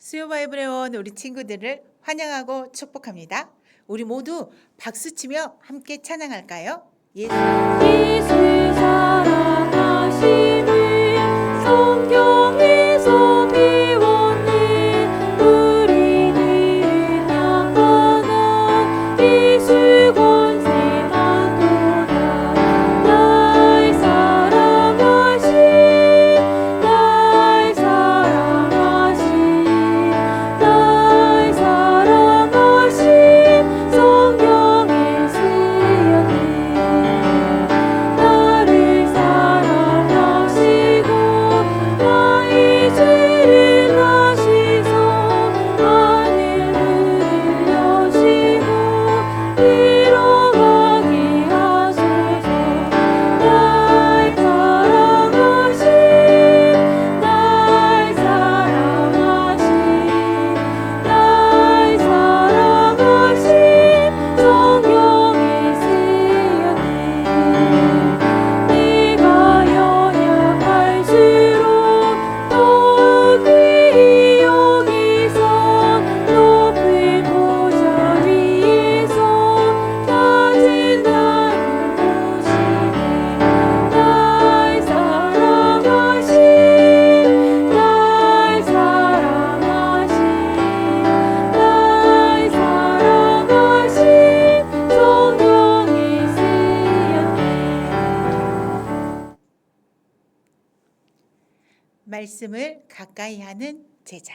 수요 바이블에 온 우리 친구들을 환영하고 축복합니다. 우리 모두 박수치며 함께 찬양할까요? 예수 사랑하심을 성경에서 배웠네. 우리들은 영원한 예수 권세 받도다. 날 사랑하신 성경에 쓰였네. 나를 사랑하시고 나의 죄를 가시소. 하늘 문을 여시고 들어가게 하소서. 날 사랑하신 성경에 쓰였네. 내가 연약할수록 더욱이 여기서 높은 보좌 위에서 낮은 나를 보시네. 날 사랑하신 성경에 쓰였네. 말씀을 가까이 하는 제자.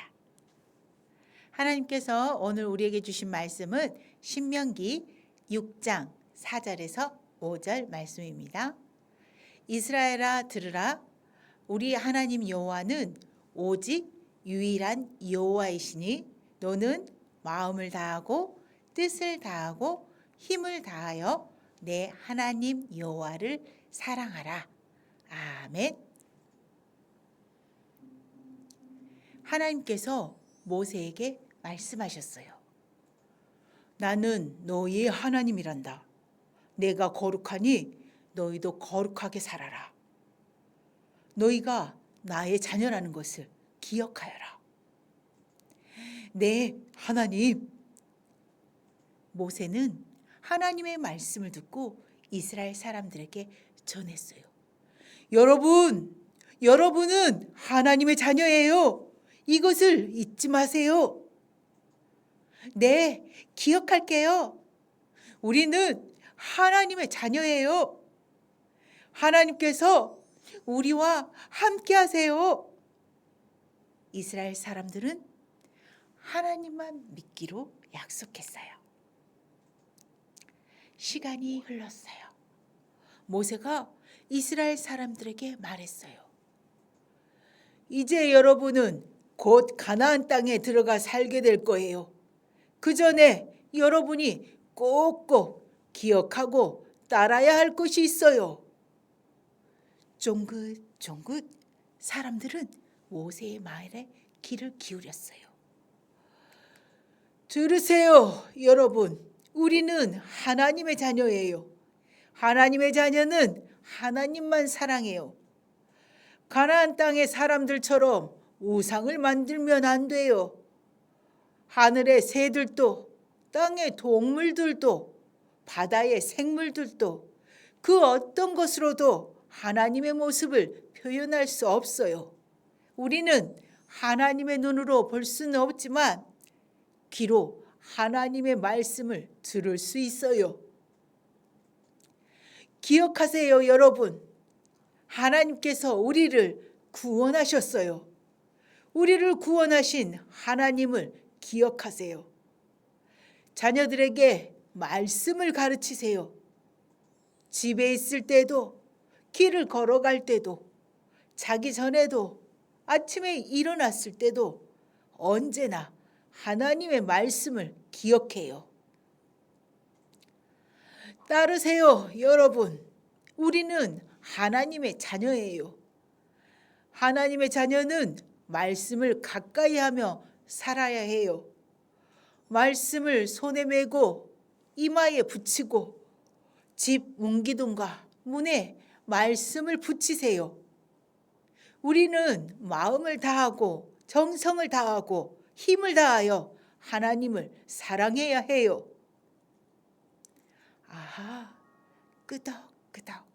하나님께서 오늘 우리에게 주신 말씀은 신명기 6장 4절에서 5절 말씀입니다. 이스라엘아 들으라. 우리 하나님 여호와는 오직 유일한 여호와이시니 너는 마음을 다하고 뜻을 다하고 힘을 다하여 내 하나님 여호와를 사랑하라. 아멘. 하나님께서 모세에게 말씀하셨어요. 나는 너희의 하나님이란다. 내가 거룩하니 너희도 거룩하게 살아라. 너희가 나의 자녀라는 것을 기억하여라. 네, 하나님. 모세는 하나님의 말씀을 듣고 이스라엘 사람들에게 전했어요. 여러분은 하나님의 자녀예요. 이것을 잊지 마세요. 네, 기억할게요. 우리는 하나님의 자녀예요. 하나님께서 우리와 함께 하세요. 이스라엘 사람들은 하나님만 믿기로 약속했어요. 시간이 흘렀어요. 모세가 이스라엘 사람들에게 말했어요. 이제 여러분은 곧 가나안 땅에 들어가 살게 될 거예요. 그 전에 여러분이 꼭꼭 기억하고 따라야 할 것이 있어요. 쫑긋쫑긋 사람들은 모세의 말에 귀를 기울였어요. 들으세요, 여러분. 우리는 하나님의 자녀예요. 하나님의 자녀는 하나님만 사랑해요. 가나안 땅의 사람들처럼 우상을 만들면 안 돼요. 하늘의 새들도 땅의 동물들도 바다의 생물들도 그 어떤 것으로도 하나님의 모습을 표현할 수 없어요. 우리는 하나님의 눈으로 볼 수는 없지만 귀로 하나님의 말씀을 들을 수 있어요. 기억하세요, 여러분. 하나님께서 우리를 구원하셨어요. 우리를 구원하신 하나님을 기억하세요. 자녀들에게 말씀을 가르치세요. 집에 있을 때도, 길을 걸어갈 때도, 자기 전에도, 아침에 일어났을 때도 언제나 하나님의 말씀을 기억해요. 따르세요, 여러분. 우리는 하나님의 자녀예요. 하나님의 자녀는 말씀을 가까이 하며 살아야 해요. 말씀을 손에 메고 이마에 붙이고 집 문기둥과 문에 말씀을 붙이세요. 우리는 마음을 다하고 정성을 다하고 힘을 다하여 하나님을 사랑해야 해요. 아하, 끄덕끄덕.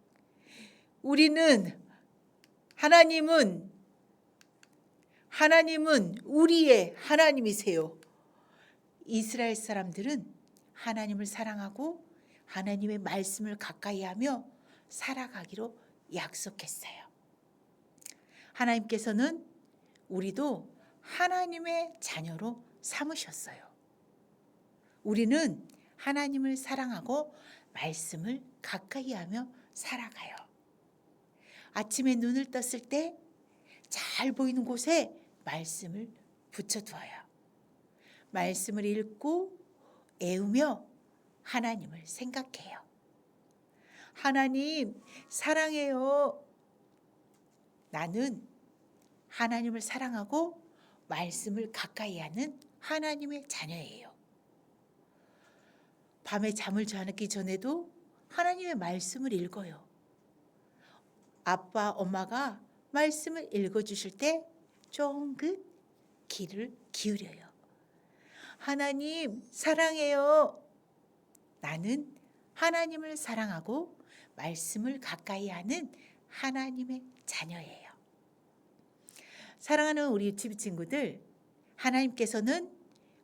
하나님은 우리의 하나님이세요. 이스라엘 사람들은 하나님을 사랑하고 하나님의 말씀을 가까이하며 살아가기로 약속했어요. 하나님께서는 우리도 하나님의 자녀로 삼으셨어요. 우리는 하나님을 사랑하고 말씀을 가까이하며 살아가요. 아침에 눈을 떴을 때 잘 보이는 곳에 말씀을 붙여두어요. 말씀을 읽고 애우며 하나님을 생각해요. 하나님 사랑해요. 나는 하나님을 사랑하고 말씀을 가까이 하는 하나님의 자녀예요. 밤에 잠을 자기 전에도 하나님의 말씀을 읽어요. 아빠, 엄마가 말씀을 읽어주실 때 쫑긋 귀를 기울여요. 하나님 사랑해요. 나는 하나님을 사랑하고 말씀을 가까이 하는 하나님의 자녀예요. 사랑하는 우리 유치부 친구들, 하나님께서는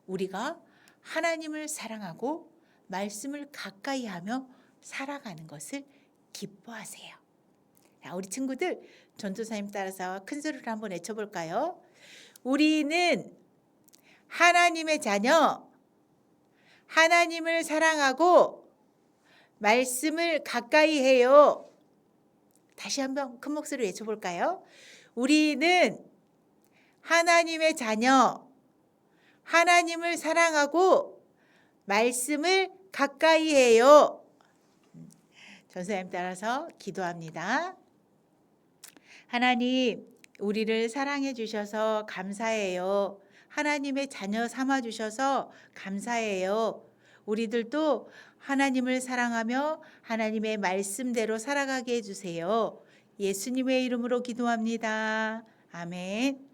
우리가 하나님을 사랑하고 말씀을 가까이 하며 살아가는 것을 기뻐하세요. 자, 우리 친구들 전도사님 따라서 큰 소리로 한번 외쳐볼까요? 우리는 하나님의 자녀, 하나님을 사랑하고 말씀을 가까이 해요. 다시 한번 큰 목소리로 외쳐볼까요? 우리는 하나님의 자녀, 하나님을 사랑하고 말씀을 가까이 해요. 전도사님 따라서 기도합니다. 하나님, 우리를 사랑해 주셔서 감사해요. 하나님의 자녀 삼아 주셔서 감사해요. 우리들도 하나님을 사랑하며 하나님의 말씀대로 살아가게 해주세요. 예수님의 이름으로 기도합니다. 아멘.